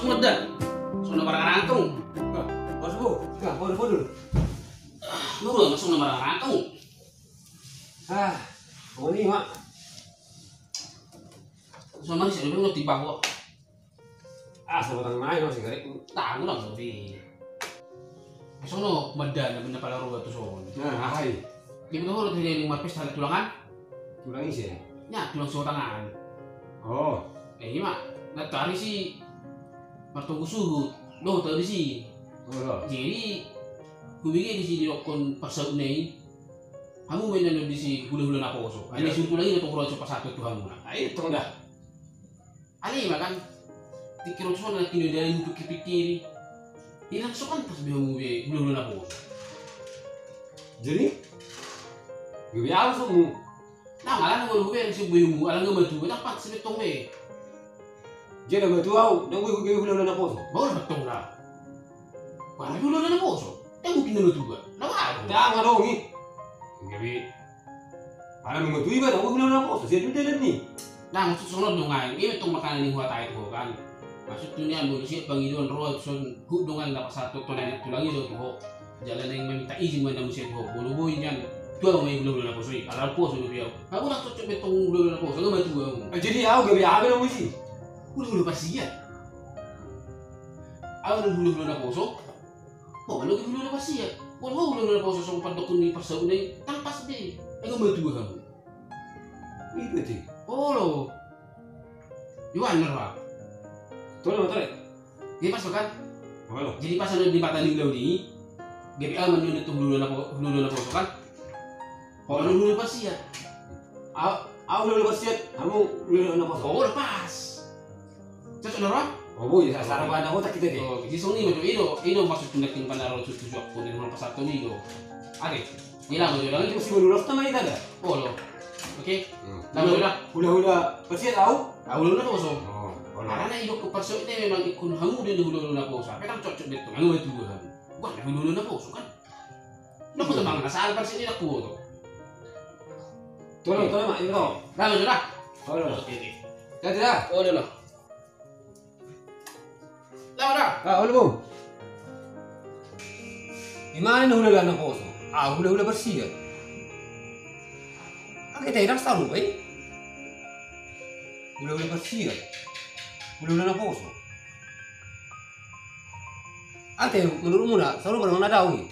masuk medan. Sono barang rantung. Bos bu, bodoh. Lu belum masuk barang rantung. Mau nih mak. Sama sih lu ngerti bahwa Sebatang main masih karek. tahu lah lebih. Sono medan bener pala roba tuh sono. Nah, hai. Di betul lu terjadi lima pes tarik tulangan. Tulang isi. Ya, tulang sewa tangan. Oh. Ini mak, nggak tahu sih. Martung suhu, lo tahu sih. Oh. Jadi, gue bikin di sini dokon pasal ini. Kamu mainan di sini hulu-hulu naposo. Ini suruh lagi untuk kurang cepat satu tuhan muna. Ayo tong dah. Ali makan. Dikira cuma nak kini dari untuk pikir. Ini langsung kan pas bilang gue hulu-hulu naposo. Jadi, gue harus semua. Nah, malah nggak gue yang si gue alang nggak batu, kita pas sebetong gue. Jadi gue tuh au, nang gue udah naposo. Baru betong lah. Karena hulu-hulu naposo. Yang mungkin dulu juga. Nama aku. Jangan dong nih. Gue ada minggu tuh iba, gue udah naposo. Saya udah nih. Nah, maksud sono dongai, ini tuh makanan yang gua tahu itu kan. Maksud dunia mau sih bangiduan roh son dongai dapat satu tonan itu lagi tuh. Jalan yang meminta izin mana musia tuh. Bolu jangan tuh mau belum naposo. Kalau poso lu biar. Aku udah cocok betong belum naposo, enggak batu gua. Jadi au gue apa dong sih? Udah pasti ya. Aku belum naposo. Oh, lu belum pasti ya. Kalau belum naposo so pandok ni pasau ni tanpa sedih. Enggak batu gua kamu. Itu sih. Oh lo. Yuan lah. Tolong. Dia pas kan. Halo. Jadi pas ada di mata nih ini, GPA menunjuk dulu na foto kan. Kalau dulu pasti ya. Aku udah lepas siat, kamu udah naposo. Oh udah pas. Cocok dorong? Oh boy, sarang pada otak kita deh. Oh, jadi sini macam itu masuk tindak tim pada roh tujuh aku di nomor satu nih do. Oke, hilang macam Itu masih baru lolos nama itu ada. Oh lo. Oke. Nah Udah persiat tahu? Aku dulu na foto. Oh, Karena hidup ke perso ini memang ikut hamu dia dulu na foto. Tapi kan cocok betul. Anu itu gua. Gua dulu na foto kan. Lo kok teman asal persi ini aku tuh. Tolong mak, itu tolong. Nah, sudah. Tolong. Oke. Jadi dah. Oh, udah lah. Dah. Halo bu. Gimana udah naposo? Udah bersih ya. Kita tidak tahu, udah bersih ya. Udah naposo. Menurutmu nak, selalu pernah tahu.